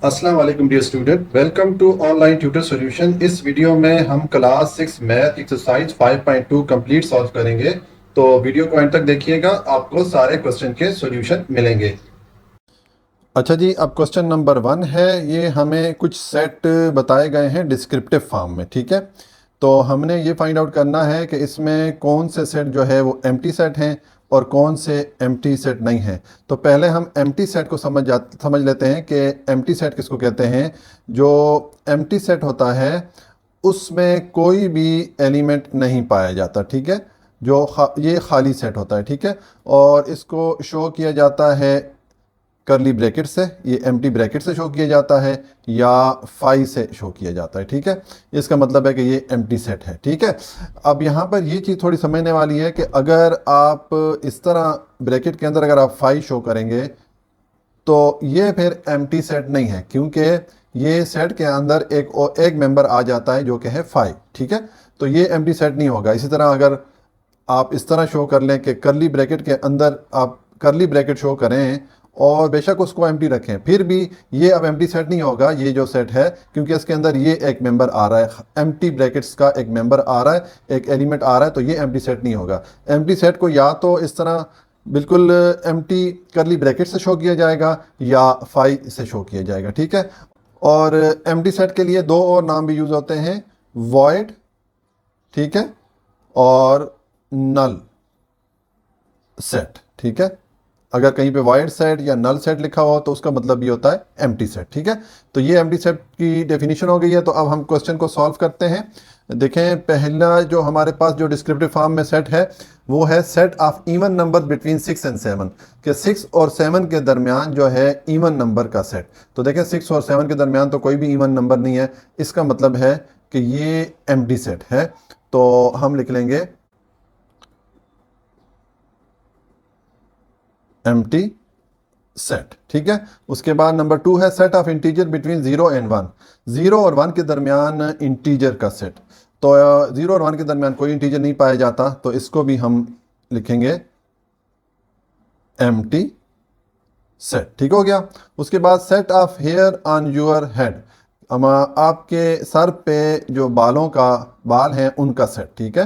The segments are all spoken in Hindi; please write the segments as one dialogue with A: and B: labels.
A: अस्सलाम वालेकुम dear student, welcome to online tutor solution. इस वीडियो में हम class 6 math exercise 5.2 complete solve करेंगे। तो वीडियो को एंड तक देखिएगा, आपको सारे क्वेश्चन के सॉल्यूशन मिलेंगे। अच्छा जी, अब क्वेश्चन नंबर 1 है। ये हमें कुछ सेट बताए गए हैं डिस्क्रिप्टिव फॉर्म में, ठीक है। तो हमने ये फाइंड आउट करना है कि इसमें कौन से सेट जो है वो एम्प्टी सेट हैं और कौन से एम्प्टी सेट नहीं हैं। तो पहले हम एम्प्टी सेट को समझ लेते हैं कि एम्प्टी सेट किसको कहते हैं। जो एम्प्टी सेट होता है उसमें कोई भी एलिमेंट नहीं पाया जाता, ठीक है। ये खाली सेट होता है, ठीक है। और इसको शो किया जाता है करली ब्रैकेट से, ये एम्प्टी ब्रैकेट से शो किया जाता है या फाई से शो किया जाता है, ठीक है। इसका मतलब है कि ये एम्प्टी सेट है, ठीक है। अब यहाँ पर ये चीज़ थोड़ी समझने वाली है कि अगर आप इस तरह ब्रैकेट के अंदर अगर आप फाई शो करेंगे तो ये फिर एम्प्टी सेट नहीं है, क्योंकि ये सेट के अंदर एक मेंबर आ जाता है जो कि है फाई, ठीक है। तो ये एम्प्टी सेट नहीं होगा। इसी तरह अगर आप इस तरह शो कर लें कि करली ब्रैकेट के अंदर आप करली ब्रैकेट शो करें और बेशक उसको एम्प्टी रखें, फिर भी ये अब एम्प्टी सेट नहीं होगा, ये जो सेट है, क्योंकि इसके अंदर ये एक मेंबर आ रहा है, एम्प्टी ब्रैकेट्स का एक मेंबर आ रहा है, एक एलिमेंट आ रहा है, तो ये एम्प्टी सेट नहीं होगा। एम्प्टी सेट को या तो इस तरह बिल्कुल एम्प्टी करली ब्रैकेट से शो किया जाएगा या फाई से शो किया जाएगा, ठीक है। और एम्प्टी सेट के लिए दो और नाम भी यूज़ होते हैं, वॉइड, ठीक है, और नल सेट, ठीक है। अगर कहीं पे वाइड सेट या नल सेट लिखा हुआ हो तो उसका मतलब ये होता है एम्प्टी सेट, ठीक है। तो ये एम्प्टी सेट की डेफिनेशन हो गई है। तो अब हम क्वेश्चन को सॉल्व करते हैं। देखें, पहला जो हमारे पास जो डिस्क्रिप्टिव फॉर्म में सेट है वो है set of even number between 6 and 7, कि 6 और 7 के दरमियान जो है इवन नंबर का सेट। तो देखें, 6 और 7 के दरमियान तो कोई भी इवन नंबर नहीं है, इसका मतलब है कि ये एम्प्टी सेट है। तो हम लिख लेंगे एम्प्टी सेट, ठीक है। उसके बाद नंबर 2 है set of integer between 0 and 1, 0 और 1 के दरमियान इंटीजर का सेट। तो 0 और 1 के दरमियान कोई इंटीजर नहीं पाया जाता, तो इसको भी हम लिखेंगे एम्प्टी सेट, ठीक हो गया। उसके बाद set of hair on your head, आपके सर पे जो बाल हैं उनका सेट, ठीक है।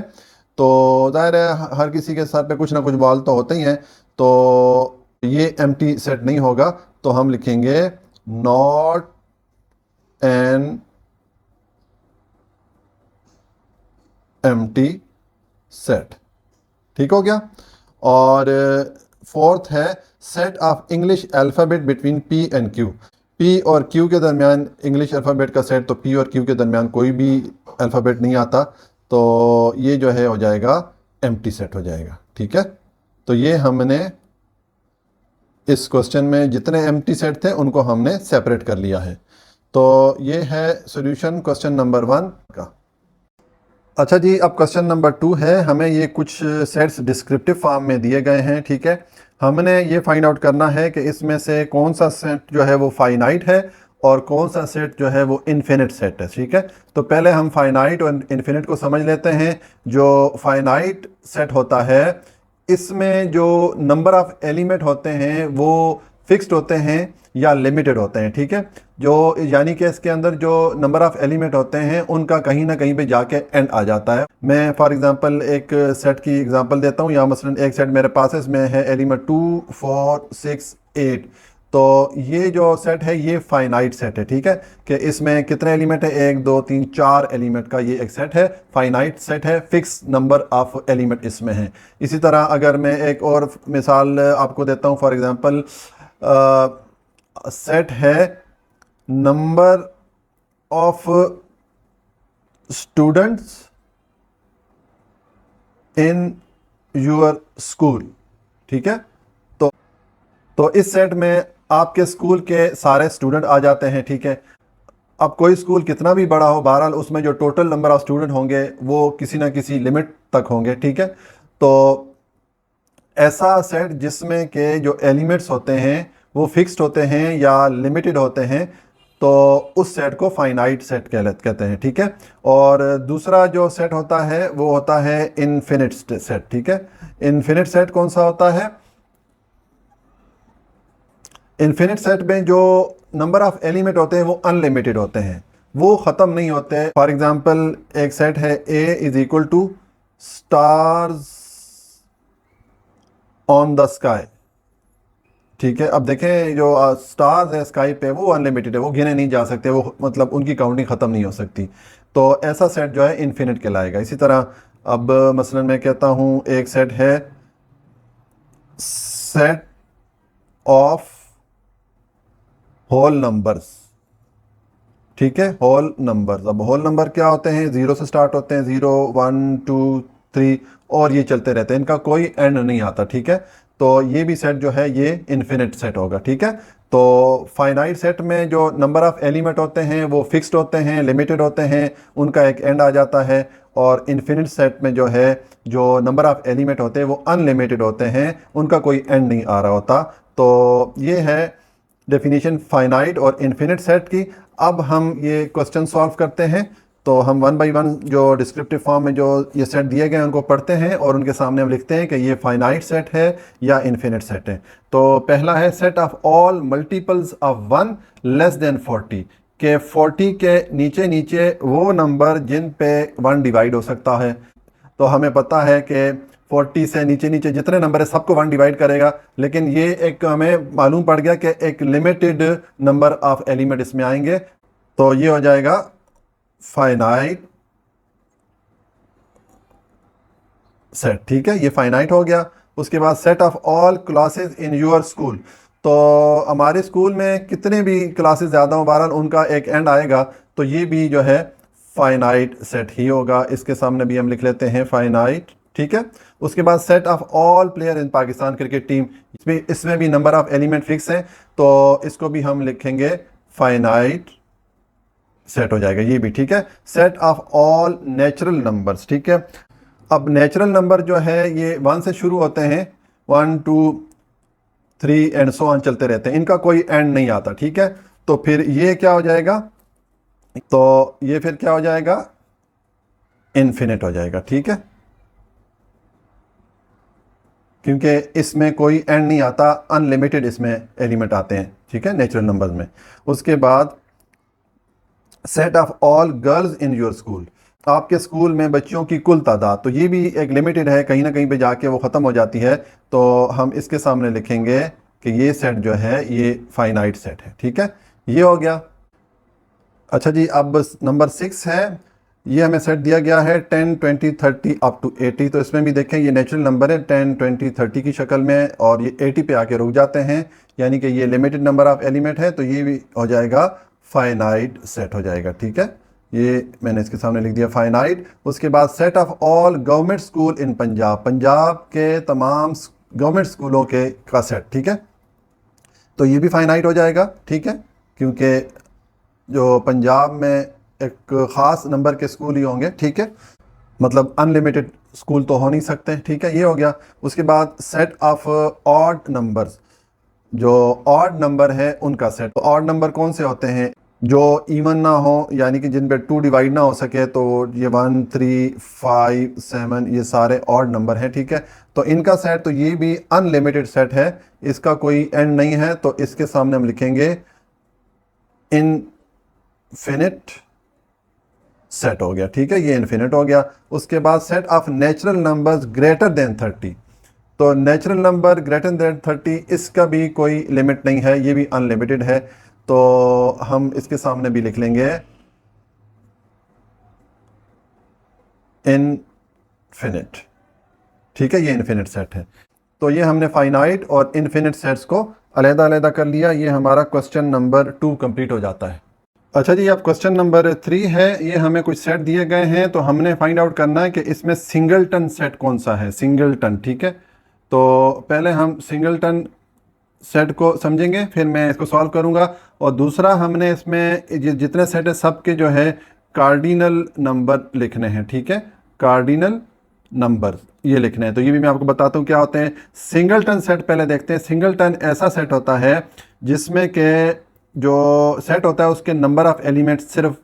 A: तो जाहिर है हर किसी के सर पे कुछ ना कुछ बाल तो होते ही हैं, तो ये एम्प्टी सेट नहीं होगा। तो हम लिखेंगे नॉट एन एम्प्टी सेट, ठीक हो गया। और फोर्थ है set of English alphabet between P and Q, P और क्यू के दरमियान इंग्लिश अल्फ़ाबेट का सेट। तो पी और क्यू के दरमियान कोई भी अल्फ़ाबेट नहीं आता, तो ये जो है हो जाएगा एम्प्टी सेट हो जाएगा, ठीक है। तो ये हमने इस क्वेश्चन में जितने एम्प्टी सेट थे उनको हमने सेपरेट कर लिया है। तो ये है सॉल्यूशन क्वेश्चन नंबर 1 का। अच्छा जी, अब क्वेश्चन नंबर 2 है। हमें ये कुछ सेट्स डिस्क्रिप्टिव फॉर्म में दिए गए हैं, ठीक है। हमने ये फाइंड आउट करना है कि इसमें से कौन सा सेट जो है वो फाइनाइट है और कौन सा सेट जो है वो इन्फिनिट सेट है, ठीक है। तो पहले हम फाइनाइट और इन्फिनिट को समझ लेते हैं। जो फाइनाइट सेट होता है इसमें जो नंबर ऑफ एलिमेंट होते हैं वो फिक्स्ड होते हैं या लिमिटेड होते हैं, ठीक है। जो यानी कि इसके अंदर जो नंबर ऑफ एलिमेंट होते हैं उनका कहीं ना कहीं पे जाके एंड आ जाता है। मैं फॉर एग्जांपल एक सेट की एग्जांपल देता हूँ। या मसलन एक सेट मेरे पास है, इसमें है एलिमेंट 2 4 6 8। तो ये जो सेट है ये फाइनाइट सेट है, ठीक है। कि इसमें कितने एलिमेंट है, 1 2 3 4 एलिमेंट का ये एक सेट है, फाइनाइट सेट है, फिक्स नंबर ऑफ एलिमेंट इसमें है। इसी तरह अगर मैं एक और मिसाल आपको देता हूँ, फॉर एग्जांपल सेट है number of students in your school, ठीक है। तो इस सेट में आपके स्कूल के सारे स्टूडेंट आ जाते हैं, ठीक है। अब कोई स्कूल कितना भी बड़ा हो, बहरहाल उसमें जो टोटल नंबर ऑफ स्टूडेंट होंगे वो किसी ना किसी लिमिट तक होंगे, ठीक है। तो ऐसा सेट जिसमें के जो एलिमेंट्स होते हैं वो फिक्स्ड होते हैं या लिमिटेड होते हैं, तो उस सेट को फाइनाइट सेट कहते हैं, ठीक है। और दूसरा जो सेट होता है वो होता है इनफिनिट सेट, ठीक है। इनफिनिट सेट कौन सा होता है? इन्फिनिट सेट में जो नंबर ऑफ एलिमेंट होते हैं वो अनलिमिटेड होते हैं, वो ख़त्म नहीं होते। फॉर एग्जांपल एक सेट है A is equal to stars on the sky, ठीक है। अब देखें जो स्टार्स है स्काई पे वो अनलिमिटेड है, वो गिने नहीं जा सकते, वो मतलब उनकी काउंटिंग ख़त्म नहीं हो सकती। तो ऐसा सेट जो है इन्फिनिट कहलाएगा। इसी तरह अब मसलन मैं कहता हूँ एक सेट है सेट ऑफ होल नंबर्स, ठीक है, होल नंबर्स। अब होल नंबर क्या होते हैं, ज़ीरो से स्टार्ट होते हैं, 0 1 2 3 और ये चलते रहते हैं, इनका कोई एंड नहीं आता, ठीक है। तो ये भी सेट जो है ये इन्फिनिट सेट होगा, ठीक है। तो फाइनाइट सेट में जो नंबर ऑफ एलिमेंट होते हैं वो फिक्स्ड होते हैं, लिमिटेड होते हैं, उनका एक एंड आ जाता है। और इन्फिनिट सेट में जो है जो नंबर ऑफ एलिमेंट होते हैं वो अनलिमिटेड होते हैं, उनका कोई एंड नहीं आ रहा होता। तो ये है डेफिनेशन फाइनाइट और इन्फिनिट सेट की। अब हम ये क्वेश्चन सॉल्व करते हैं। तो हम वन बाय वन जो डिस्क्रिप्टिव फॉर्म में जो ये सेट दिए गए हैं उनको पढ़ते हैं और उनके सामने हम लिखते हैं कि ये फाइनाइट सेट है या इन्फिनिट सेट है। तो पहला है set of all multiples of 1 less than 40, के 40 के नीचे नीचे वो नंबर जिन पे 1 डिवाइड हो सकता है। तो हमें पता है कि 40 से नीचे नीचे जितने नंबर है सबको 1 डिवाइड करेगा, लेकिन ये एक हमें मालूम पड़ गया कि एक लिमिटेड नंबर ऑफ एलिमेंट इसमें आएंगे। तो ये हो जाएगा फाइनाइट सेट, ठीक है, ये फाइनाइट हो गया। उसके बाद set of all classes in your school, तो हमारे स्कूल में कितने भी क्लासेस ज़्यादा हो बहरहाल उनका एक एंड आएगा, तो ये भी जो है फाइनाइट सेट ही होगा। इसके सामने भी हम लिख लेते हैं फाइनाइट, ठीक है। उसके बाद set of all player in Pakistan cricket team, इसमें भी नंबर ऑफ एलिमेंट फिक्स है, तो इसको भी हम लिखेंगे फाइनाइट सेट हो जाएगा ये भी, ठीक है। Set of all natural numbers, ठीक है। अब नेचुरल नंबर जो है ये 1 से शुरू होते हैं, 1 2 3 एंड सो ऑन चलते रहते हैं, इनका कोई एंड नहीं आता, ठीक है। तो फिर ये क्या हो जाएगा, तो ये फिर क्या हो जाएगा, इन्फिनिट हो जाएगा, ठीक है, क्योंकि इसमें कोई एंड नहीं आता, अनलिमिटेड इसमें एलिमेंट आते हैं, ठीक है, नेचुरल नंबर्स में। उसके बाद set of all girls in your school, आपके स्कूल में बच्चियों की कुल तादाद, तो ये भी एक लिमिटेड है, कहीं ना कहीं पे जाके वो ख़त्म हो जाती है। तो हम इसके सामने लिखेंगे कि ये सेट जो है ये फाइनाइट सेट है, ठीक है, ये हो गया। अच्छा जी, अब नंबर 6 है, ये हमें सेट दिया गया है 10 20 30 अप टू 80। तो इसमें भी देखें ये नेचुरल नंबर है 10 20 30 की शक्ल में, और ये 80 पे आके रुक जाते हैं, यानी कि ये लिमिटेड नंबर ऑफ एलिमेंट है, तो ये भी हो जाएगा फाइनाइट सेट हो जाएगा, ठीक है। ये मैंने इसके सामने लिख दिया फाइनाइट। उसके बाद set of all government school इन पंजाब, पंजाब के तमाम गवर्नमेंट स्कूलों के का सेट, ठीक है, तो ये भी फाइनाइट हो जाएगा, ठीक है, क्योंकि जो पंजाब में एक ख़ास नंबर के स्कूल ही होंगे, ठीक है, मतलब अनलिमिटेड स्कूल तो हो नहीं सकते, ठीक है, ये हो गया। उसके बाद सेट ऑफ ऑड नंबर्स, जो ऑड नंबर है उनका सेट। तो ऑड नंबर कौन से होते हैं, जो इवन ना हो, यानी कि जिन पे 2 डिवाइड ना हो सके, तो ये 1 3 5 7 ये सारे ऑड नंबर हैं, ठीक है। तो इनका सेट, तो ये भी अनलिमिटेड सेट है, इसका कोई एंड नहीं है, तो इसके सामने हम लिखेंगे इनफिनिट सेट हो गया, ठीक है, ये इन्फिनिट हो गया। उसके बाद set of natural numbers greater than 30, तो नेचुरल नंबर ग्रेटर देन 30 इसका भी कोई लिमिट नहीं है, ये भी अनलिमिटेड है, तो हम इसके सामने भी लिख लेंगे इनफिनिट, ठीक है, ये इन्फिनिट सेट है। तो ये हमने फाइनाइट और इन्फिनिट सेट्स को अलग-अलग कर लिया। ये हमारा क्वेश्चन नंबर 2 कंप्लीट हो जाता है। अच्छा जी, अब क्वेश्चन नंबर 3 है, ये हमें कुछ सेट दिए गए हैं, तो हमने फाइंड आउट करना है कि इसमें सिंगलटन सेट कौन सा है, सिंगलटन, ठीक है। तो पहले हम सिंगलटन सेट को समझेंगे, फिर मैं इसको सॉल्व करूंगा। और दूसरा हमने इसमें जितने सेट है सबके जो है कार्डिनल नंबर लिखने हैं, ठीक है, कार्डिनल नंबर ये लिखने हैं। तो ये भी मैं आपको बताता हूँ क्या होते हैं। सिंगलटन सेट पहले देखते हैं। सिंगलटन ऐसा सेट होता है जिसमें के जो सेट होता है उसके नंबर ऑफ एलिमेंट सिर्फ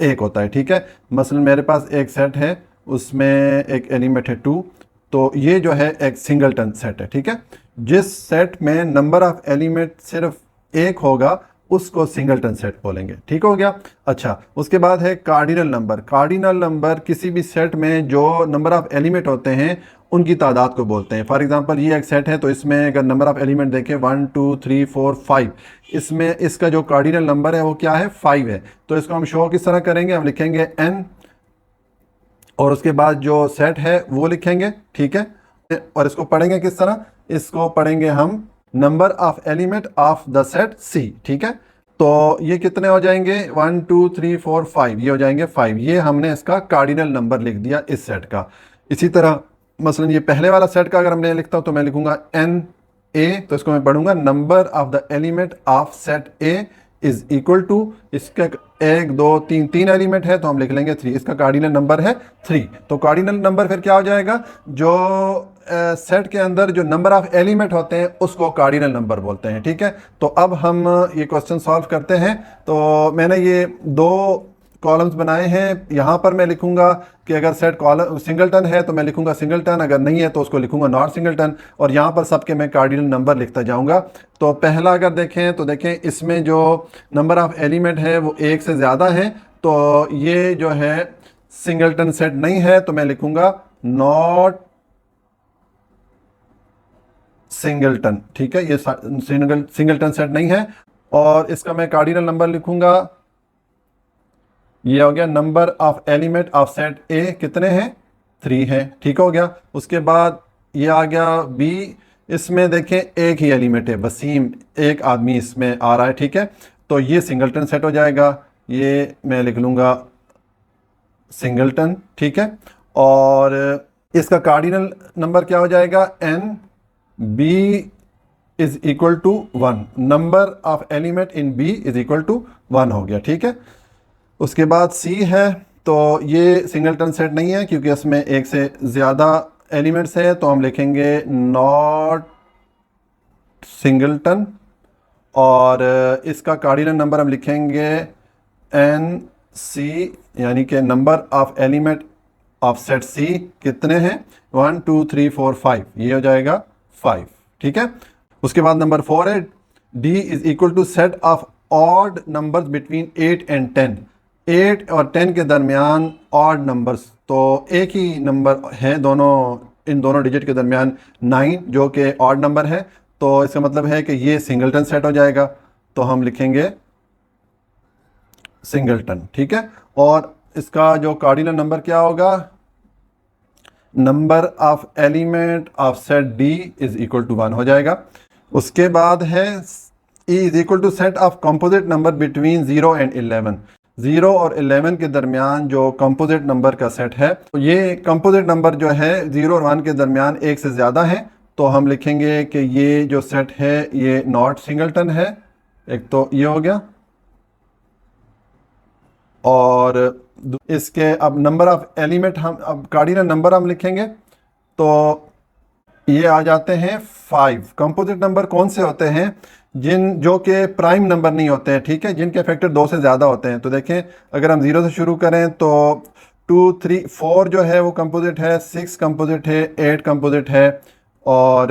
A: एक होता है, ठीक है। मसलन मेरे पास एक सेट है, उसमें एक एलिमेंट है 2, तो ये जो है एक सिंगलटन सेट है, ठीक है। जिस सेट में नंबर ऑफ एलिमेंट सिर्फ एक होगा उसको सिंगलटन सेट बोलेंगे। ठीक हो गया। अच्छा, उसके बाद है कार्डिनल नंबर। कार्डिनल नंबर किसी भी सेट में जो नंबर ऑफ एलिमेंट होते हैं उनकी तादाद को बोलते हैं। फॉर एग्जांपल ये एक सेट है, तो इसमें अगर नंबर ऑफ एलिमेंट देखें 1 2 3 4 5, इसमें इसका जो कार्डिनल नंबर है वो क्या है, 5 है। तो इसको हम शो किस तरह करेंगे, हम लिखेंगे n और उसके बाद जो सेट है वो लिखेंगे। ठीक है, और इसको पढ़ेंगे किस तरह, इसको पढ़ेंगे हम number of element of the set C। ठीक है, तो ये कितने हो जाएंगे, 1 2 3 4 5, ये हो जाएंगे 5। ये हमने इसका कार्डिनल नंबर लिख दिया इस सेट का। इसी तरह मसलन ये पहले वाला सेट का अगर हमने लिखता हूं तो मैं लिखूंगा NA, तो इसको मैं पढ़ूंगा number of the element of set A is equal to, इसके 1 2 3 3 एलिमेंट है तो हम लिख लेंगे 3, इसका कार्डिनल नंबर है 3। तो कार्डिनल नंबर फिर क्या हो जाएगा, जो सेट के अंदर जो नंबर ऑफ एलिमेंट होते हैं उसको कार्डिनल नंबर बोलते हैं। ठीक है, तो अब हम ये क्वेश्चन सॉल्व करते हैं। तो मैंने ये 2 कॉलम्स बनाए हैं। यहाँ पर मैं लिखूंगा कि अगर सेट कॉलम सिंगलटन है तो मैं लिखूंगा सिंगलटन, अगर नहीं है तो उसको लिखूंगा नॉट सिंगलटन, और यहाँ पर सबके मैं कार्डिनल नंबर लिखता जाऊंगा। तो पहला अगर देखें तो देखें इसमें जो नंबर ऑफ एलिमेंट है वो 1 से ज़्यादा है, तो ये जो है सिंगलटन सेट नहीं है, तो मैं लिखूंगा नॉट सिंगलटन। ठीक है, ये सिंगलटन सेट नहीं है। और इसका मैं कार्डिनल नंबर लिखूंगा, ये हो गया number of element of set ए कितने हैं, 3 हैं। ठीक हो गया। उसके बाद ये आ गया B, इसमें देखें एक ही एलिमेंट है, वसीम, एक आदमी इसमें आ रहा है। ठीक है, तो ये सिंगलटन सेट हो जाएगा, ये मैं लिख लूँगा सिंगलटन। ठीक है, और इसका कार्डिनल नंबर क्या हो जाएगा, NB is equal to 1, number of element in B is equal to 1 हो गया। ठीक है, उसके बाद C है, तो ये सिंगलटन सेट नहीं है क्योंकि इसमें 1 से ज़्यादा एलिमेंट्स है, तो हम लिखेंगे नॉट सिंगलटन, और इसका कार्डिनल नंबर हम लिखेंगे NC, यानी कि number of element of set C कितने हैं, 1 2 3 4 5, ये हो जाएगा 5। ठीक है, उसके बाद नंबर 4 है D is equal to set of odd numbers between 8 and 10, 8 और 10 के दरमियान ऑड नंबर्स, तो एक ही नंबर है दोनों, इन दोनों डिजिट के दरमियान 9 जो कि ऑड नंबर है, तो इसका मतलब है कि ये सिंगलटन सेट हो जाएगा, तो हम लिखेंगे सिंगलटन। ठीक है, और इसका जो कार्डिनल नंबर क्या होगा, number of element of set D is equal to 1 हो जाएगा। उसके बाद है E is equal to set of composite number between 0 and 11, 0 और 11 के दरमियान जो कंपोजिट नंबर का सेट है, तो ये कंपोजिट नंबर जो है 0 और 1 के दरमियान 1 से ज़्यादा है, तो हम लिखेंगे कि ये जो सेट है ये नॉट सिंगलटन है। एक तो ये हो गया, और इसके अब नंबर ऑफ एलिमेंट हम अब कार्डिनल नंबर हम लिखेंगे, तो ये आ जाते हैं 5। कंपोजिट नंबर कौन से होते हैं, जो कि प्राइम नंबर नहीं होते हैं। ठीक है, जिनके फैक्टर 2 से ज़्यादा होते हैं। तो देखें अगर हम 0 से शुरू करें तो 2 3 4 जो है वो कंपोजिट है, 6 कंपोजिट है, 8 कंपोजिट है, और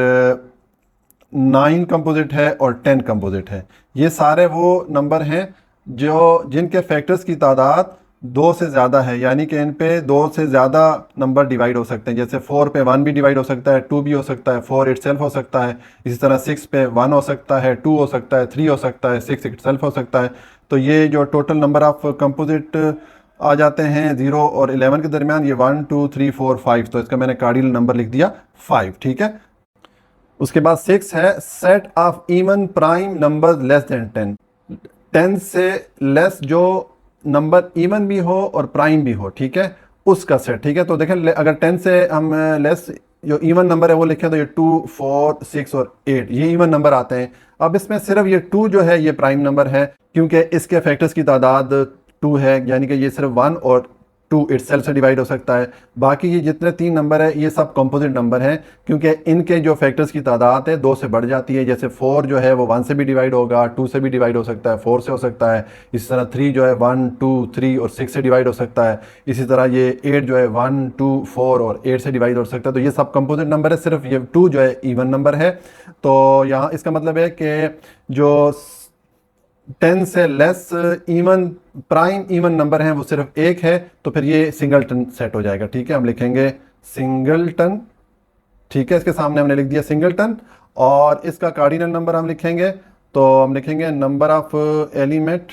A: 9 कंपोजिट है, और 10 कंपोजिट है। ये सारे वो नंबर हैं जो जिनके फैक्टर्स की तादाद 2 से ज़्यादा है, यानी कि इन पे 2 से ज़्यादा नंबर डिवाइड हो सकते हैं। जैसे 4 पे 1 भी डिवाइड हो सकता है, 2 भी हो सकता है, 4 इटसेल्फ हो सकता है। इसी तरह 6 पे 1 हो सकता है, 2 हो सकता है, 3 हो सकता है, 6 इटसेल्फ हो सकता है। तो ये जो टोटल नंबर ऑफ कंपोजिट आ जाते हैं 0 और 11 के दरमियान, ये 1 2 3 4 5, तो इसका मैंने कार्डिनल नंबर लिख दिया 5। ठीक है, उसके बाद 6 है set of even prime number less then 10, 10 से लेस जो नंबर इवन भी हो और प्राइम भी हो। ठीक है, उसका सेट। ठीक है, तो देखें अगर 10 से हम लेस जो इवन नंबर है वो लिखें तो ये 2 4 6 और 8 ये इवन नंबर आते हैं। अब इसमें सिर्फ ये 2 जो है ये प्राइम नंबर है क्योंकि इसके फैक्टर्स की तादाद 2 है, यानी कि ये सिर्फ 1 और 2 इटसेल्फ से डिवाइड हो सकता है। बाकी ये जितने 3 नंबर है ये सब कंपोजिट नंबर हैं क्योंकि इनके जो फैक्टर्स की तादाद है 2 से बढ़ जाती है। जैसे 4 जो है वो 1 से भी डिवाइड होगा, 2 से भी डिवाइड हो सकता है, 4 से हो सकता है। इसी तरह 3 जो है 1 2 3 और 6 से डिवाइड हो सकता है। इसी तरह ये 8 जो है 1 2 4 और 8 से डिवाइड हो सकता है। तो ये सब कंपोजिट नंबर है, सिर्फ ये 2 जो है इवन नंबर है। तो यहाँ इसका मतलब है कि जो 10 से less even prime even number है वो सिर्फ एक है, तो फिर ये सिंगलटन सेट हो जाएगा। ठीक है, हम लिखेंगे सिंगलटन। ठीक है, इसके सामने हमने लिख दिया सिंगलटन, और इसका कार्डिनल नंबर हम लिखेंगे, तो हम लिखेंगे नंबर ऑफ एलिमेंट,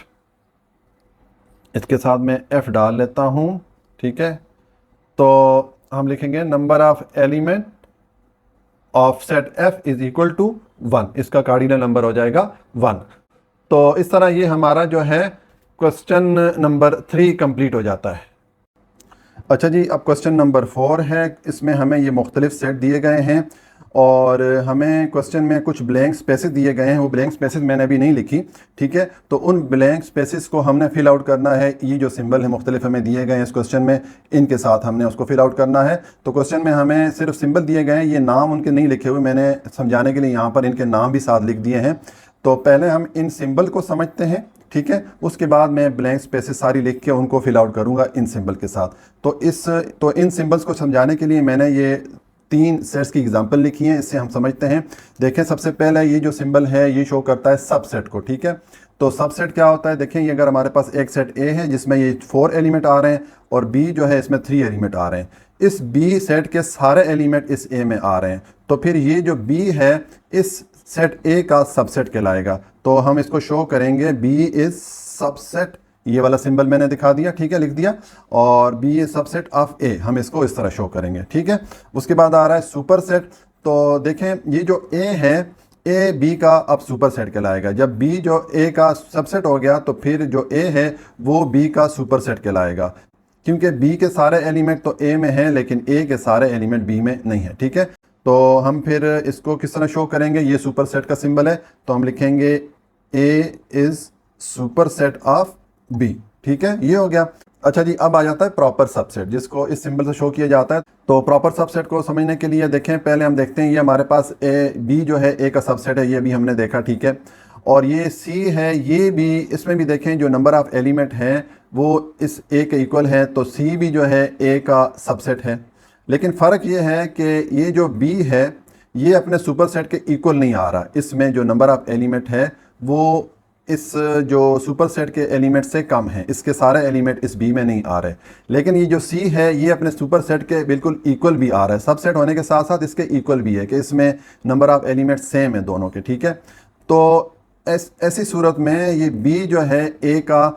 A: इसके साथ में एफ डाल लेता हूँ। ठीक है, तो हम लिखेंगे number of element of set F is equal to 1, इसका कार्डिनल नंबर हो जाएगा 1। तो इस तरह ये हमारा जो है क्वेश्चन नंबर 3 कंप्लीट हो जाता है। अच्छा जी, अब क्वेश्चन नंबर 4 है। इसमें हमें ये मुख्तलिफ सेट दिए गए हैं और हमें क्वेश्चन में कुछ ब्लैंक स्पेसेस दिए गए हैं। वो ब्लैंक स्पेसेस मैंने अभी नहीं लिखी। ठीक है, तो उन ब्लैंक स्पेसेस को हमने फिल आउट करना है। ये जो सिंबल है मुख्तलिफ हमें दिए गए हैं इस क्वेश्चन में, इनके साथ हमने उसको फिल आउट करना है। तो क्वेश्चन में हमें सिर्फ सिंबल दिए गए हैं, ये नाम उनके नहीं लिखे हुए, मैंने समझाने के लिए यहाँ पर इनके नाम भी साथ लिख दिए हैं। तो पहले हम इन सिंबल को समझते हैं। ठीक है, उसके बाद मैं ब्लैंक स्पेसेस सारी लिख के उनको फिल आउट करूँगा इन सिंबल के साथ। तो इन सिंबल्स को समझाने के लिए मैंने ये 3 सेट्स की एग्जांपल लिखी हैं, इससे हम समझते हैं। देखें, सबसे पहले ये जो सिंबल है ये शो करता है सबसेट को। ठीक है, तो सबसेट क्या होता है, देखें ये अगर हमारे पास एक सेट ए है जिसमें ये 4 एलिमेंट आ रहे हैं और बी जो है इसमें 3 एलिमेंट आ रहे हैं, इस बी सेट के सारे एलिमेंट इस ए में आ रहे हैं, तो फिर ये जो बी है इस सेट ए का सबसेट कहलाएगा। तो हम इसको शो करेंगे बी इज सबसेट, ये वाला सिंबल मैंने दिखा दिया। ठीक है, लिख दिया, और बी इज सबसेट ऑफ ए, हम इसको इस तरह शो करेंगे। ठीक है, उसके बाद आ रहा है सुपर सेट। तो देखें ये जो ए है, ए बी का अब सुपर सेट कहलाएगा। जब बी जो ए का सबसेट हो गया तो फिर जो ए है वो बी का सुपर सेट कहलाएगा, क्योंकि बी के सारे एलिमेंट तो ए में हैं लेकिन ए के सारे एलिमेंट बी में नहीं है। ठीक है, तो हम फिर इसको किस तरह शो करेंगे, ये सुपर सेट का सिंबल है तो हम लिखेंगे A is superset of B. ठीक है, ये हो गया। अच्छा जी, अब आ जाता है प्रॉपर सबसेट, जिसको इस सिंबल से शो किया जाता है। तो प्रॉपर सबसेट को समझने के लिए देखें, पहले हम देखते हैं ये हमारे पास ए बी जो है ए का सबसेट है, ये भी हमने देखा। ठीक है, और ये सी है, ये भी, इसमें भी देखें जो नंबर ऑफ एलिमेंट हैं वो इस ए के इक्वल है, तो सी भी जो है ए का सबसेट है। लेकिन फ़र्क ये है कि ये जो बी है ये अपने सुपर सेट के इक्वल नहीं आ रहा, इसमें जो नंबर ऑफ एलिमेंट है वो इस जो सुपर सेट के एलिमेंट से कम है, इसके सारे एलिमेंट इस बी में नहीं आ रहे। लेकिन ये जो सी है ये अपने सुपर सेट के बिल्कुल इक्वल भी आ रहा है, सबसेट होने के साथ साथ इसके इक्वल भी है कि इसमें नंबर ऑफ एलिमेंट सेम है दोनों के। ठीक है, तो ऐसी सूरत में ये बी जो है ए का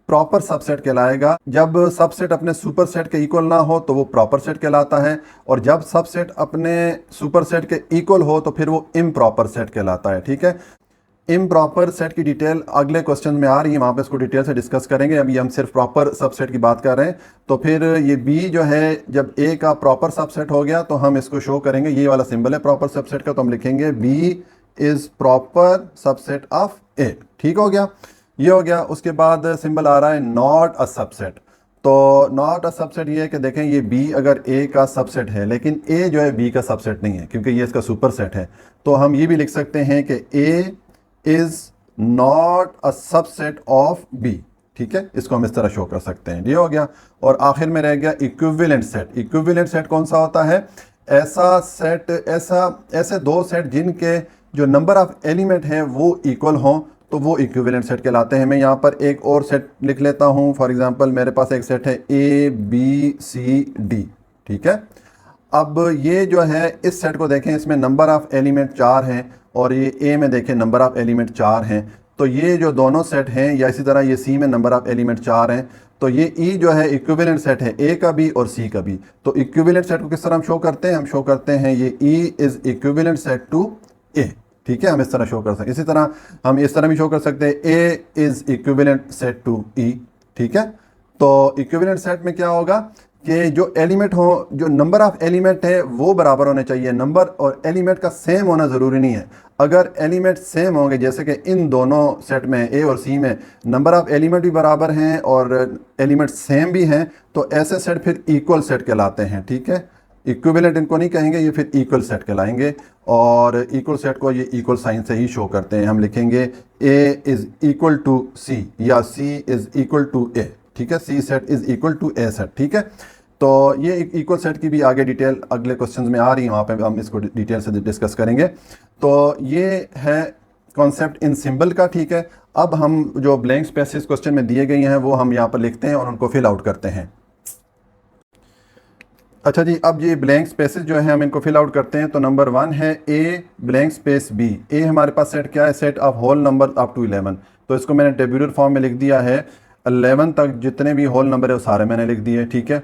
A: प्रॉपर सबसेट कहलाएगा। जब सबसेट अपने सुपर सेट के इक्वल ना हो तो वो प्रॉपर सेट कहलाता है, और जब सबसेट अपने सुपर सेट के इक्वल हो तो फिर वो इम्प्रॉपर सेट कहलाता है। ठीक है, इम्प्रॉपर सेट की डिटेल अगले क्वेश्चन में आ रही है, वहाँ पे इसको डिटेल से डिस्कस करेंगे। अभी हम सिर्फ प्रॉपर सबसेट की बात कर रहे हैं। तो फिर ये बी जो है जब ए का प्रॉपर सबसेट हो गया तो हम इसको शो करेंगे, ये वाला सिंबल है प्रॉपर सबसेट का, तो हम लिखेंगे B is proper subset of A. ठीक हो गया, ये हो गया। उसके बाद सिंबल आ रहा है नॉट अ सबसेट। तो नॉट अ सबसेट ये है कि देखें ये बी अगर ए का सबसेट है लेकिन ए जो है बी का सबसेट नहीं है क्योंकि ये इसका सुपर सेट है, तो हम ये भी लिख सकते हैं कि A is not a subset of B. ठीक है, इसको हम इस तरह शो कर सकते हैं। ये हो गया, और आखिर में रह गया इक्विवेलेंट सेट। इक्विवेलेंट सेट कौन सा होता है, ऐसा सेट, ऐसे दो सेट जिनके जो नंबर ऑफ एलिमेंट हैं वो इक्वल हों तो वो इक्विवेलेंट सेट कहलाते हैं। मैं यहाँ पर एक और सेट लिख लेता हूँ। फॉर एग्जांपल मेरे पास एक सेट है ए बी सी डी। ठीक है, अब ये जो है इस सेट को देखें, इसमें नंबर ऑफ एलिमेंट 4 हैं और ये ए में देखें नंबर ऑफ एलिमेंट 4 हैं। तो ये जो दोनों सेट हैं, या इसी तरह ये सी में नंबर ऑफ एलिमेंट 4 हैं, तो ये ई जो है इक्विवेलेंट सेट है ए का भी और सी का भी। तो इक्विवेलेंट सेट को किस तरह हम शो करते हैं, हम शो करते हैं ये E is equivalent set to A. ठीक है, हम इस तरह शो कर सकते हैं। इसी तरह हम इस तरह भी शो कर सकते हैं ए इज इक्विवेलेंट सेट टू ई। ठीक है, तो इक्विवेलेंट सेट में क्या होगा कि जो एलिमेंट हो, जो नंबर ऑफ एलिमेंट है वो बराबर होने चाहिए। नंबर और एलिमेंट का सेम होना ज़रूरी नहीं है। अगर एलिमेंट सेम होंगे, जैसे कि इन दोनों सेट में ए और सी में नंबर ऑफ एलिमेंट भी बराबर हैं और एलिमेंट सेम भी हैं, तो ऐसे सेट फिर इक्वल सेट कहलाते हैं। ठीक है, इक्विवेलेंट इनको नहीं कहेंगे, ये फिर इक्वल सेट कहलाएंगे, और इक्वल सेट को ये इक्वल साइन से ही शो करते हैं। हम लिखेंगे A is equal to C या C is equal to A. ठीक है, C set is equal to A set. ठीक है, तो ये इक्वल सेट की भी आगे डिटेल अगले क्वेश्चन में आ रही है, वहाँ पे हम इसको डिटेल से डिस्कस करेंगे। तो ये है कॉन्सेप्ट इन सिंबल का, ठीक है। अब हम जो ब्लैंक स्पेसेस क्वेश्चन में दिए गए हैं वो हम यहाँ पर लिखते हैं और उनको फिल आउट करते हैं। अच्छा जी, अब ये ब्लैंक स्पेसेस जो है हम इनको फिल आउट करते हैं। तो नंबर 1 है A blank space B. A हमारे पास सेट क्या है? Set of whole number up to 11। तो इसको मैंने टेबुलर फॉर्म में लिख दिया है, 11 तक जितने भी होल नंबर है वो सारे मैंने लिख दिए, ठीक है।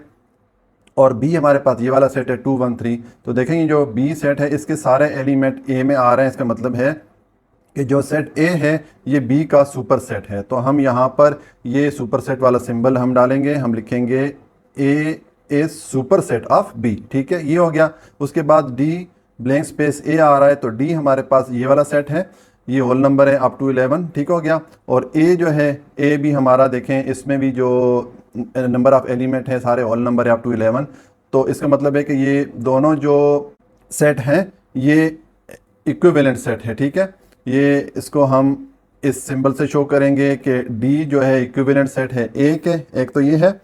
A: और बी हमारे पास ये वाला सेट है 2 1 3। तो देखेंगे जो बी सेट है इसके सारे एलिमेंट ए में आ रहे हैं। इसका मतलब है कि जो सेट ए है ये बी का सुपर सेट है। तो हम यहाँ पर ये सुपर सेट वाला सिंबल हम डालेंगे, हम लिखेंगे A is superset of B, ठीक है, ये हो गया। उसके बाद डी ब्लैंक स्पेस ए आ रहा है, तो डी हमारे पास ये वाला सेट है, ये होल नंबर है अप टू 11, ठीक हो गया। और ए जो है, ए भी हमारा देखें इसमें भी जो नंबर ऑफ एलिमेंट है सारे होल नंबर है अप टू 11। तो इसका मतलब है कि ये दोनों जो सेट हैं ये इक्विवेलेंट सेट है, ठीक है। ये इसको हम इस सिंबल से शो करेंगे कि डी जो है इक्विवेलेंट सेट है ए के, एक तो ये है।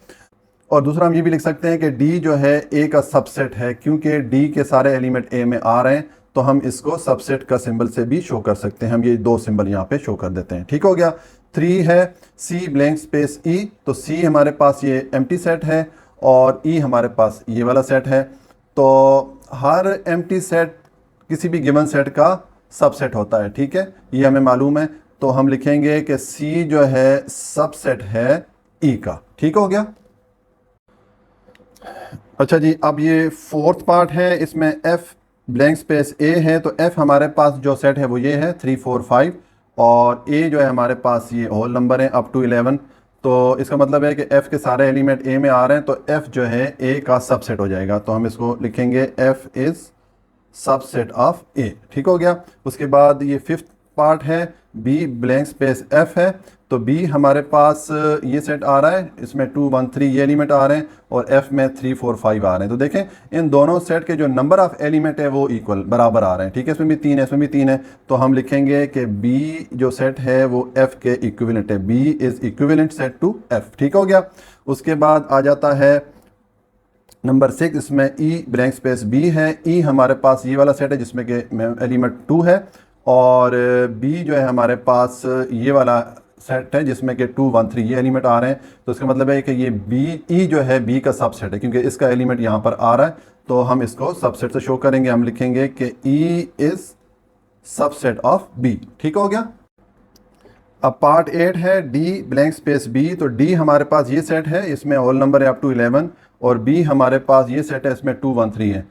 A: और दूसरा हम ये भी लिख सकते हैं कि डी जो है ए का सबसेट है, क्योंकि डी के सारे एलिमेंट ए में आ रहे हैं, तो हम इसको सबसेट का सिंबल से भी शो कर सकते हैं। हम ये दो सिंबल यहाँ पे शो कर देते हैं, ठीक हो गया। 3 है सी ब्लैंक स्पेस ई। तो सी हमारे पास ये एम्प्टी सेट है और ई हमारे पास ये वाला सेट है। तो हर एम्प्टी सेट किसी भी गिवन सेट का सबसेट होता है, ठीक है, ये हमें मालूम है। तो हम लिखेंगे कि सी जो है सबसेट है ई का, ठीक हो गया। अच्छा जी, अब ये फोर्थ पार्ट है, इसमें एफ ब्लैंक स्पेस ए है। तो एफ हमारे पास जो सेट है वो ये है 3 4 5, और ए जो है हमारे पास ये होल नंबर है अप टू 11। तो इसका मतलब है कि एफ के सारे एलिमेंट ए में आ रहे हैं, तो एफ जो है ए का सबसेट हो जाएगा। तो हम इसको लिखेंगे F is subset of A, ठीक हो गया। उसके बाद ये फिफ्थ पार्ट है बी ब्लैंक स्पेस एफ है। तो बी हमारे पास ये सेट आ रहा है, इसमें 2 1 3 ये एलिमेंट आ रहे हैं और एफ में 3 4 5 आ रहे हैं। तो देखें इन दोनों सेट के जो नंबर ऑफ एलिमेंट है वो इक्वल बराबर आ रहे हैं, ठीक है। इसमें भी 3 है, इसमें भी 3 है। तो हम लिखेंगे कि बी जो सेट है वो एफ के इक्विवेलेंट है, B is equivalent set to F, ठीक हो गया। उसके बाद आ जाता है नंबर 6, इसमें ई ब्लैंक स्पेस बी है। ई हमारे पास ये वाला सेट है जिसमें कि एलिमेंट 2 है, और बी जो है हमारे पास ये वाला सेट है जिसमें कि 2 1 3 ये एलिमेंट आ रहे हैं। तो इसका मतलब है कि ये बी ई जो है बी का सबसेट है, क्योंकि इसका एलिमेंट यहाँ पर आ रहा है। तो हम इसको सबसेट से शो करेंगे, हम लिखेंगे कि E is subset of B, ठीक हो गया। अब पार्ट 8 है डी ब्लैंक स्पेस बी। तो डी हमारे पास ये सेट है, इसमें होल नंबर है अप टू 11, और बी हमारे पास ये सेट है, इसमें 2 1 3 है।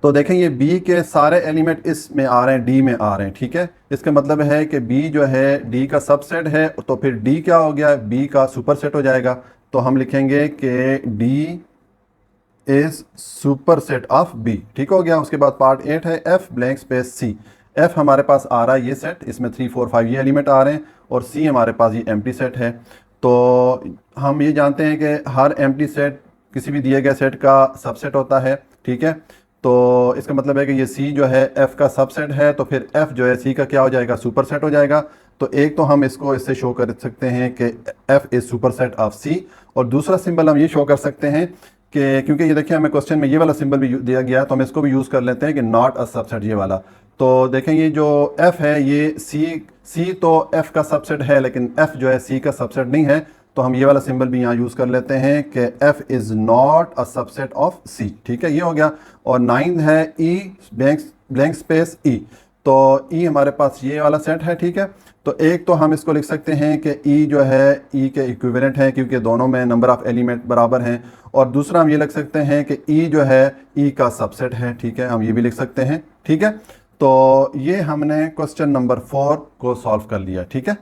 A: तो देखें ये बी के सारे एलिमेंट इसमें आ रहे हैं, डी में आ रहे हैं, ठीक है। इसका मतलब है कि बी जो है डी का सबसेट है, तो फिर डी क्या हो गया? बी का सुपर सेट हो जाएगा। तो हम लिखेंगे कि D is superset of B, ठीक हो गया। उसके बाद पार्ट 8 है F blank space C. F हमारे पास आ रहा है ये सेट, इसमें 3 4 5 ये एलिमेंट आ रहे हैं, और सी हमारे पास ये एम्प्टी सेट है। तो हम ये जानते हैं कि हर एम्प्टी सेट किसी भी दिए गए सेट का सबसेट होता है, ठीक है। तो इसका मतलब है कि ये सी जो है एफ का सबसेट है, तो फिर एफ जो है सी का क्या हो जाएगा? सुपर सेट हो जाएगा। तो एक तो हम इसको इससे शो कर सकते हैं कि F is superset of C, और दूसरा सिंबल हम ये शो कर सकते हैं कि क्योंकि ये देखिए हमें क्वेश्चन में ये वाला सिंबल भी दिया गया है, तो हम इसको भी यूज़ कर लेते हैं कि नॉट अ सबसेट, ये वाला। तो देखें ये जो एफ है ये सी तो एफ का सबसेट है, लेकिन एफ जो है सी का सबसेट नहीं है। तो हम ये वाला सिंबल भी यहाँ यूज़ कर लेते हैं कि F is not a subset of C, ठीक है, ये हो गया। और 9 है ई ब्लैंक स्पेस ई। तो ई हमारे पास ये वाला सेट है, ठीक है। तो एक तो हम इसको लिख सकते हैं कि ई जो है ई के इक्विवेलेंट है, क्योंकि दोनों में नंबर ऑफ एलिमेंट बराबर हैं। और दूसरा हम ये लिख सकते हैं कि ई जो है ई का सबसेट है, ठीक है, हम ये भी लिख सकते हैं, ठीक है। तो ये हमने क्वेश्चन नंबर 4 को सॉल्व कर लिया, ठीक है।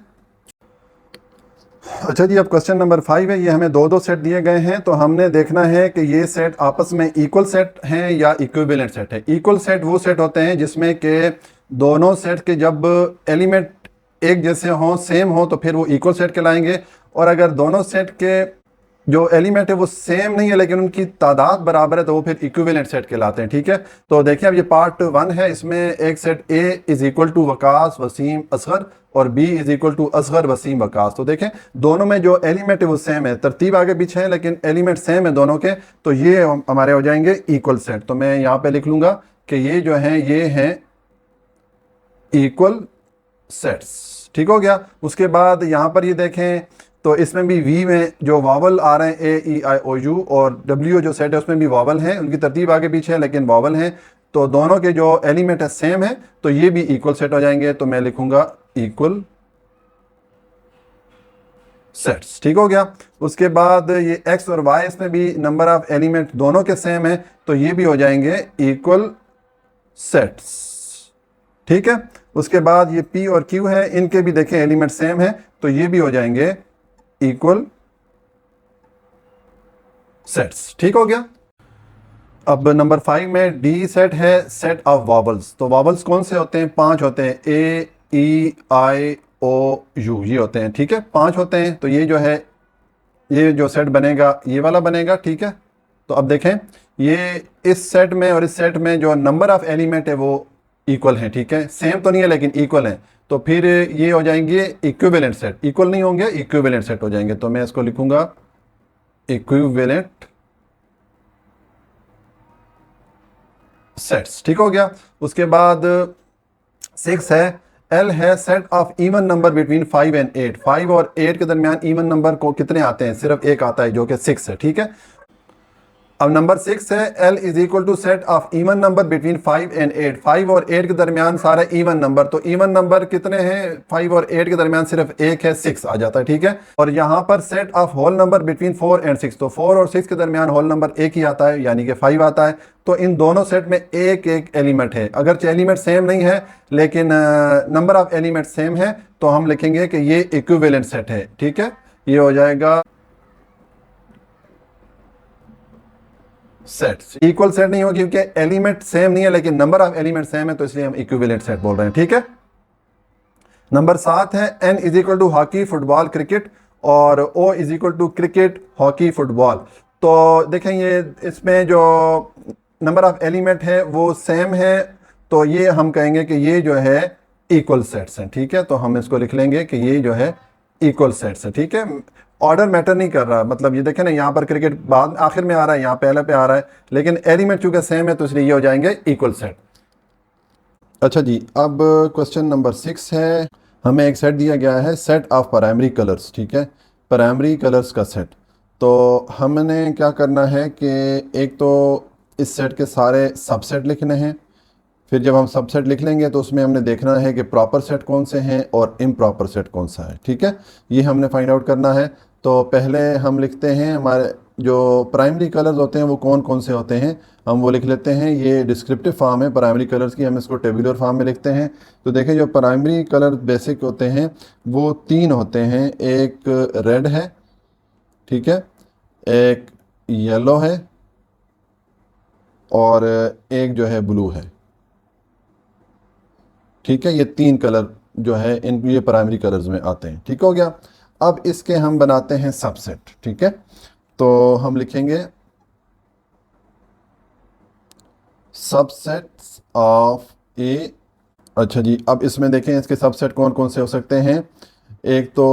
A: अच्छा जी, अब क्वेश्चन नंबर 5 है। ये हमें दो सेट दिए गए हैं, तो हमने देखना है कि ये सेट आपस में इक्वल सेट हैं या इक्विवेलेंट सेट है। इक्वल सेट वो सेट होते हैं जिसमें कि दोनों सेट के जब एलिमेंट एक जैसे हों, सेम हो, तो फिर वो इक्वल सेट कहलाएंगे। और अगर दोनों सेट के जो एलिमेंट है वो सेम नहीं है लेकिन उनकी तादाद बराबर है, तो वो फिर इक्विवेलेंट सेट कहलाते हैं, ठीक है। तो देखिए अब ये पार्ट 1 है, इसमें एक set A is equal to Waqas Wasim Asghar और B is equal to Asghar Wasim Waqas. तो देखें दोनों में जो एलिमेंट है वो सेम है, तरतीब आगे पीछे है लेकिन एलिमेंट सेम है दोनों के, तो ये हमारे हो जाएंगे इक्वल सेट। तो मैं यहाँ पे लिख लूंगा कि ये जो है ये हैं इक्वल सेट्स। ठीक हो गया। उसके बाद यहाँ पर ये देखें तो इसमें भी वी में जो वावल आ रहे हैं ए ई आई ओ यू और डब्ल्यू जो सेट है उसमें भी वावल हैं, उनकी तरतीब आगे पीछे है लेकिन वावल हैं, तो दोनों के जो एलिमेंट है सेम है, तो ये भी इक्वल सेट हो जाएंगे। तो मैं लिखूंगा इक्वल सेट्स। ठीक हो गया। उसके बाद ये एक्स और वाई, इसमें भी नंबर ऑफ एलिमेंट दोनों के सेम है, तो ये भी हो जाएंगे इक्वल सेट्स। ठीक है। उसके बाद ये पी और क्यू है, इनके भी देखें एलिमेंट सेम है, तो ये भी हो जाएंगे इक्वल सेट्स। ठीक हो गया। अब नंबर 5 में डी सेट है सेट ऑफ वॉवल्स। तो वॉवल्स कौन से होते हैं? 5 होते हैं, ए ई आई ओ यू, ये होते हैं। ठीक है, 5 होते हैं। तो ये जो है, ये जो सेट बनेगा ये वाला बनेगा। ठीक है। तो अब देखें, ये इस सेट में और इस सेट में जो नंबर ऑफ एलिमेंट है वो इक्वल हैं। ठीक है, सेम तो नहीं है लेकिन इक्वल है, तो फिर ये हो जाएंगे इक्विवेलेंट सेट। इक्वल नहीं होंगे, इक्विवेलेंट सेट हो जाएंगे। तो मैं इसको लिखूंगा इक्विवेलेंट सेट्स। ठीक हो गया। उसके बाद 6 है, एल है set of even number between 5 and 8। 5 और 8 के दरमियान इवन नंबर को कितने आते हैं? सिर्फ एक आता है जो कि 6 है। ठीक है। अब नंबर 6 है, L is equal to set of even number between 5 and 8। 5 और 8 के दरमियान सारा इवन नंबर, तो इवन नंबर कितने हैं? 5 और 8 के दरमियान सिर्फ एक है, 6 आ जाता है। ठीक है। और यहाँ पर set of whole number between 4 and 6, तो 4 और 6 के दरमियान होल नंबर एक ही आता है, यानी कि 5 आता है। तो इन दोनों सेट में एक एक एलिमेंट है, अगर एलिमेंट सेम नहीं है लेकिन नंबर ऑफ एलिमेंट सेम है, तो हम लिखेंगे कि ये इक्विवेलेंट सेट है। ठीक है, ये हो जाएगा सेट्स। इक्वल सेट नहीं हो क्योंकि एलिमेंट सेम नहीं है लेकिन नंबर ऑफ एलिमेंट सेम है, तो इसलिए हम इक्विवेलेंट सेट बोल रहे हैं। ठीक है। नंबर 7 है, N is equal to hockey football cricket और O is equal to cricket hockey football. तो देखें, ये इसमें जो नंबर ऑफ एलिमेंट है वो सेम है, तो ये हम कहेंगे कि ये जो है इक्वल सेट्स हैं। ठीक है। तो हम इसको लिख लेंगे कि ये जो है इक्वल सेट्स है। ठीक है। ऑर्डर मैटर नहीं कर रहा, मतलब ये देखें ना, यहाँ पर क्रिकेट बाद आखिर में आ रहा है, यहाँ पहले पे आ रहा है, लेकिन एलिमेंट चूंकि सेम है तो इसलिए ये हो जाएंगे इक्वल सेट। अच्छा जी, अब क्वेश्चन नंबर 6 है, हमें एक सेट दिया गया है सेट ऑफ प्राइमरी कलर्स। ठीक है, प्राइमरी कलर्स का सेट। तो हमने क्या करना है कि एक तो इस सेट के सारे सबसेट लिखने हैं, फिर जब हम सबसेट लिख लेंगे तो उसमें हमने देखना है कि प्रॉपर सेट कौन से हैं और इम्प्रॉपर सेट कौन सा है। ठीक है, ये हमने फाइंड आउट करना है। तो पहले हम लिखते हैं हमारे जो प्राइमरी कलर्स होते हैं वो कौन कौन से होते हैं, हम वो लिख लेते हैं। ये डिस्क्रिप्टिव फॉर्म है प्राइमरी कलर्स की, हम इसको टेबुलर फॉर्म में लिखते हैं। तो देखें, जो प्राइमरी कलर बेसिक होते हैं वो 3 होते हैं। एक रेड है, ठीक है, एक येलो है और एक जो है ब्लू है। ठीक है, ये 3 कलर जो है इन ये प्राइमरी कलर्स में आते हैं। ठीक हो गया। अब इसके हम बनाते हैं सबसेट। ठीक है, तो हम लिखेंगे सबसेट्स ऑफ ए। अच्छा जी, अब इसमें देखें इसके सबसेट कौन कौन से हो सकते हैं। एक तो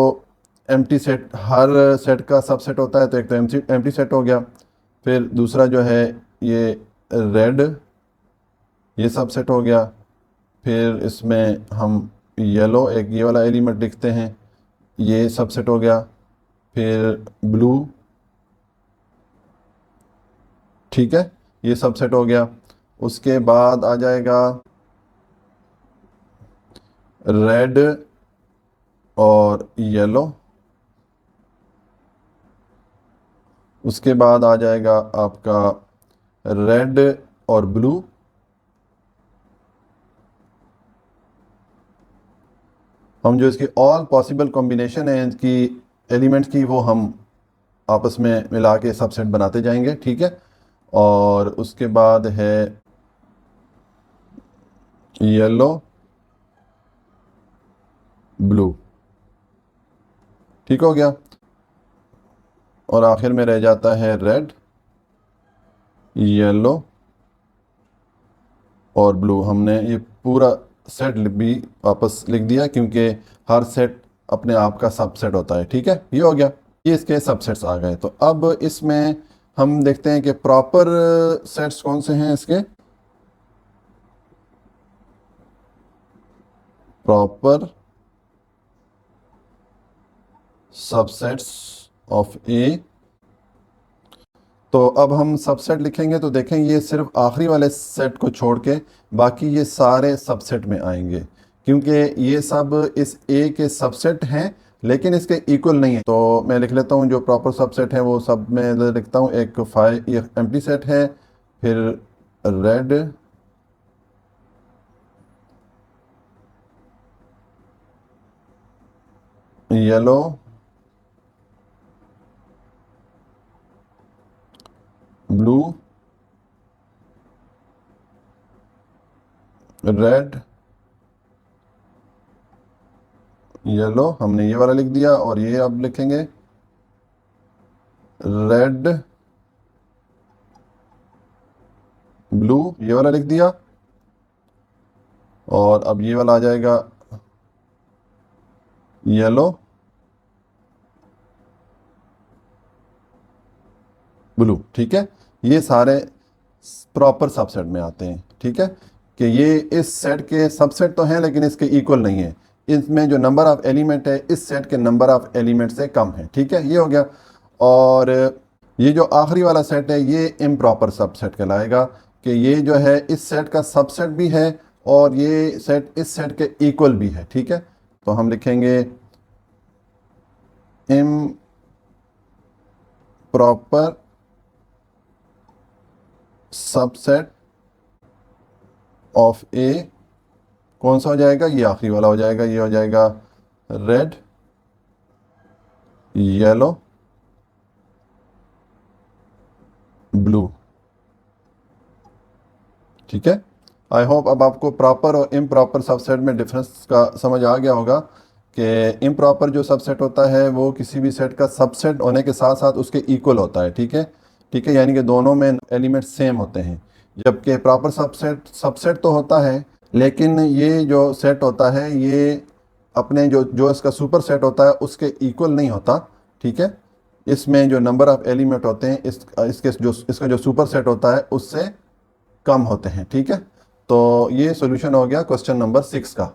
A: एम्प्टी सेट, हर सेट का सबसेट होता है, तो एक तो एम्प्टी सेट हो गया। फिर दूसरा जो है ये रेड, ये सबसेट हो गया। फिर इसमें हम येलो, एक ये वाला एलिमेंट लिखते हैं, ये सबसेट हो गया। फिर ब्लू, ठीक है, ये सबसेट हो गया। उसके बाद आ जाएगा रेड और येलो। उसके बाद आ जाएगा आपका रेड और ब्लू। हम जो इसकी ऑल पॉसिबल कॉम्बिनेशन है इनकी एलिमेंट्स की, वो हम आपस में मिला के सबसेट बनाते जाएंगे। ठीक है, और उसके बाद है येलो, ब्लू। ठीक हो गया। और आखिर में रह जाता है रेड, येलो और ब्लू। हमने ये पूरा सेट भी वापस लिख दिया क्योंकि हर सेट अपने आप का सबसेट होता है। ठीक है, ये हो गया, ये इसके सबसेट्स आ गए। तो अब इसमें हम देखते हैं कि प्रॉपर सेट्स कौन से हैं इसके। प्रॉपर सबसेट्स ऑफ ए। तो अब हम सबसेट लिखेंगे तो देखें ये सिर्फ आखिरी वाले सेट को छोड़ के बाकी ये सारे सबसेट में आएंगे, क्योंकि ये सब इस ए के सबसेट हैं लेकिन इसके इक्वल नहीं है। तो मैं लिख लेता हूँ जो प्रॉपर सबसेट है वो सब मैं लिखता हूँ। एक एम्प्टी सेट है, फिर red, yellow, blue, red, yellow, हमने ये वाला लिख दिया। और ये अब लिखेंगे रेड, ब्लू, ये वाला लिख दिया। और अब ये वाला आ जाएगा येलो, ब्लू। ठीक है, ये सारे प्रॉपर सबसेट में आते हैं। ठीक है, कि ये इस सेट के सबसेट तो हैं लेकिन इसके इक्वल नहीं है। इसमें जो नंबर ऑफ एलिमेंट है इस सेट के नंबर ऑफ एलिमेंट से कम है। ठीक है, ये हो गया। और ये जो आखिरी वाला सेट है ये इम्प्रॉपर सबसेट कहलाएगा, कि ये जो है इस सेट का सबसेट भी है और ये सेट इस सेट के इक्वल भी है। ठीक है, तो हम लिखेंगे इम्प्रॉपर सबसेट ऑफ ए कौन सा हो जाएगा, ये आखिरी वाला हो जाएगा। ये हो जाएगा रेड, येलो, ब्लू। ठीक है, आई होप अब आपको प्रॉपर और इम्प्रॉपर सबसेट में डिफरेंस का समझ आ गया होगा कि इम्प्रॉपर जो सबसेट होता है वो किसी भी सेट का सबसेट होने के साथ साथ उसके इक्वल होता है। ठीक है, ठीक है, यानी कि दोनों में एलिमेंट सेम होते हैं। जबकि प्रॉपर सबसेट सबसेट तो होता है लेकिन ये जो सेट होता है ये अपने जो जो इसका सुपर सेट होता है उसके इक्वल नहीं होता। ठीक है, इसमें जो नंबर ऑफ एलिमेंट होते हैं इसके जो इसका जो सुपर सेट होता है उससे कम होते हैं। ठीक है, तो ये सॉल्यूशन हो गया क्वेश्चन नंबर 6 का।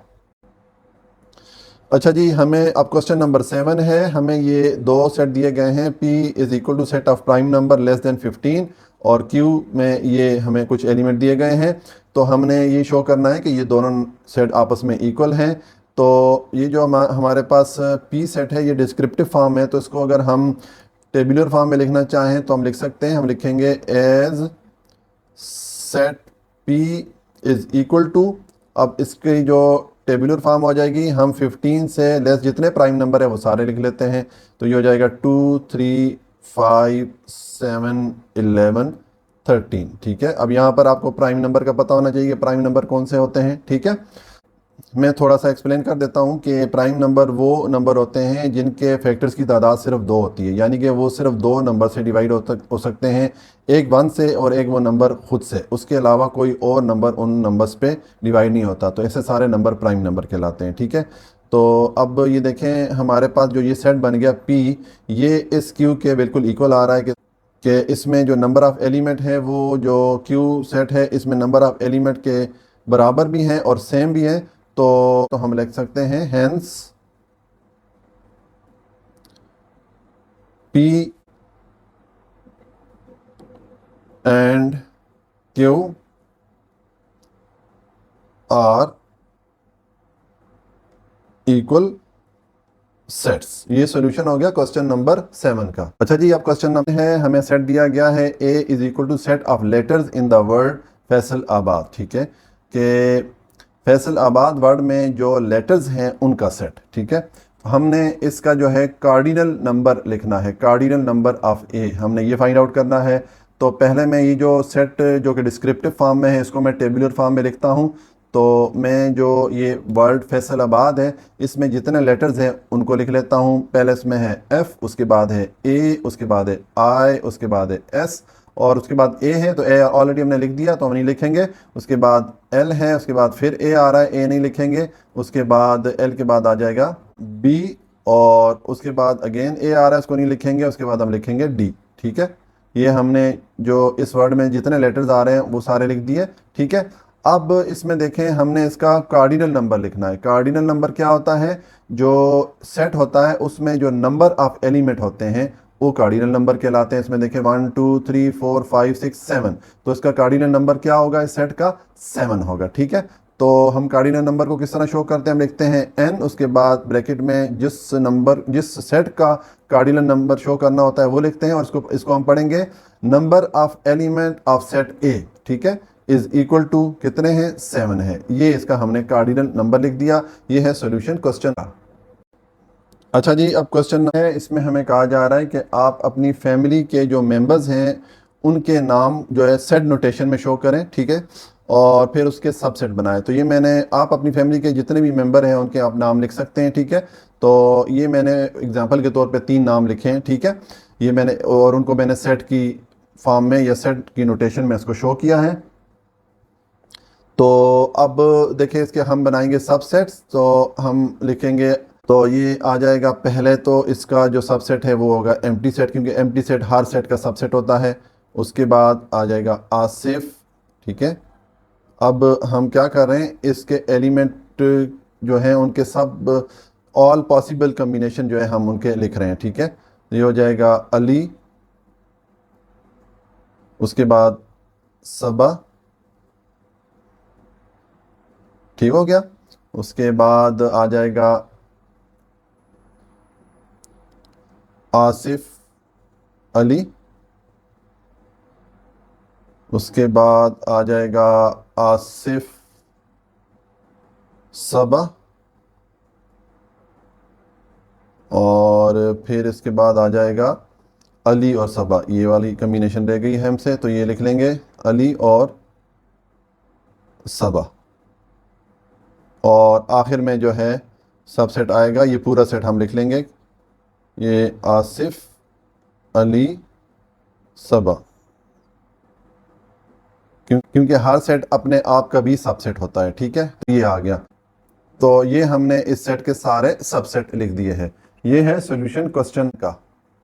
A: अच्छा जी, हमें अब क्वेश्चन नंबर 7 है। हमें ये दो सेट दिए गए हैं, P is equal to set of prime number less than 15 और Q में ये हमें कुछ एलिमेंट दिए गए हैं। तो हमने ये शो करना है कि ये दोनों सेट आपस में इक्वल हैं। तो ये जो हमारे पास P सेट है ये डिस्क्रिप्टिव फॉर्म है, तो इसको अगर हम टेबुलर फॉर्म में लिखना चाहें तो हम लिख सकते हैं। हम लिखेंगे as set P is equal to, अब इसकी जो टेबुलर फॉर्म हो जाएगी, हम 15 से लेस जितने प्राइम नंबर है वो सारे लिख लेते हैं। तो ये हो जाएगा 2, 3, 5, 7, 11, 13। ठीक है, अब यहाँ पर आपको प्राइम नंबर का पता होना चाहिए, प्राइम नंबर कौन से होते हैं। ठीक है, मैं थोड़ा सा एक्सप्लेन कर देता हूँ कि प्राइम नंबर वो नंबर होते हैं जिनके फैक्टर्स की तादाद सिर्फ 2 होती है, यानी कि वो सिर्फ 2 नंबर से डिवाइड हो सकते हैं, एक 1 से और एक वो नंबर खुद से। उसके अलावा कोई और नंबर उन नंबर्स पे डिवाइड नहीं होता। तो ऐसे सारे नंबर प्राइम नंबर कहलाते हैं। ठीक है, तो अब ये देखें हमारे पास जो ये सेट बन गया P, ये इस Q के बिल्कुल इक्वल आ रहा है कि इसमें जो नंबर ऑफ़ एलिमेंट है वो जो Q सेट है इसमें नंबर ऑफ़ एलिमेंट के बराबर भी हैं और सेम भी हैं। तो हम लिख सकते हैं hence P and Q are equal sets. ये सॉल्यूशन हो गया क्वेश्चन नंबर 7 का। अच्छा जी, अब क्वेश्चन नंबर है, हमें सेट दिया गया है A is equal to set of letters in the word Faisalabad. ठीक है, कि फैसलाबाद वर्ड में जो लेटर्स हैं उनका सेट। ठीक है, हमने इसका जो है कार्डिनल नंबर लिखना है, कार्डिनल नंबर ऑफ A हमने ये फाइंड आउट करना है। तो पहले मैं ये जो सेट जो कि डिस्क्रिप्टिव फॉर्म में है इसको मैं टेबुलर फॉर्म में लिखता हूँ। तो मैं जो ये वर्ड फैसलाबाद है इसमें जितने लेटर्स हैं उनको लिख लेता हूँ। पहले इसमें है F, उसके बाद है A, उसके बाद है I, उसके बाद है S और उसके बाद A है। तो A ऑलरेडी हमने लिख दिया तो हम नहीं लिखेंगे। उसके बाद L है, उसके बाद फिर A आ रहा है, A नहीं लिखेंगे। उसके बाद L के बाद आ जाएगा B और उसके बाद अगेन A आ रहा है, उसको नहीं लिखेंगे। उसके बाद हम लिखेंगे D। ठीक है, ये हमने जो इस वर्ड में जितने लेटर्स आ रहे हैं वो सारे लिख दिए। ठीक है, अब इसमें देखें हमने इसका कार्डिनल नंबर लिखना है। कार्डिनल नंबर क्या होता है? जो सेट होता है उसमें जो नंबर ऑफ एलिमेंट होते हैं वो कार्डिनल नंबर कहलाते हैं। इसमें देखें 1 2 3 4 5 6 7, तो इसका कार्डिनल नंबर क्या होगा इस सेट का? 7 होगा। ठीक है, तो हम कार्डिनल नंबर को किस तरह शो करते हैं? हम लिखते हैं n, उसके बाद ब्रैकेट में जिस सेट का कार्डिनल नंबर शो करना होता है वो लिखते हैं, और इसको हम पढ़ेंगे number of element of set ए, ठीक है, इज इक्वल टू कितने हैं? 7 है। ये इसका हमने कार्डिनल नंबर लिख दिया। ये है सॉल्यूशन क्वेश्चन का। अच्छा जी, अब क्वेश्चन है, इसमें हमें कहा जा रहा है कि आप अपनी फैमिली के जो मेंबर्स हैं उनके नाम जो है सेट नोटेशन में शो करें, ठीक है, और फिर उसके सबसेट बनाएं। तो ये मैंने, आप अपनी फैमिली के जितने भी मेंबर हैं उनके आप नाम लिख सकते हैं, ठीक है। तो ये मैंने एग्जांपल के तौर पे 3 नाम लिखे हैं, ठीक है। ये मैंने, और उनको मैंने सेट की फॉर्म में या सेट की नोटेशन में इसको शो किया है। तो अब देखिए इसके हम बनाएंगे सबसेट्स। तो हम लिखेंगे, तो ये आ जाएगा, पहले तो इसका जो सबसेट है वो होगा एम्प्टी सेट, क्योंकि एम्प्टी सेट हर सेट का सबसेट होता है। उसके बाद आ जाएगा आसिफ, ठीक है। अब हम क्या कर रहे हैं, इसके एलिमेंट जो हैं उनके सब ऑल पॉसिबल कम्बिनेशन जो है हम उनके लिख रहे हैं, ठीक है। ये हो जाएगा अली, उसके बाद सबा, ठीक हो गया। उसके बाद आ जाएगा आसिफ अली, उसके बाद आ जाएगा आसिफ सबा, और फिर इसके बाद आ जाएगा अली और सबा। ये वाली कम्बिनेशन रह गई है हमसे, तो ये लिख लेंगे अली और सबा। और आखिर में जो है सबसेट आएगा, ये पूरा सेट हम लिख लेंगे, ये आसिफ अली सबा, क्योंकि हर सेट अपने आप का भी सबसेट होता है, ठीक है। तो ये आ गया। तो ये हमने इस सेट के सारे सबसेट लिख दिए हैं। ये है सॉल्यूशन क्वेश्चन का।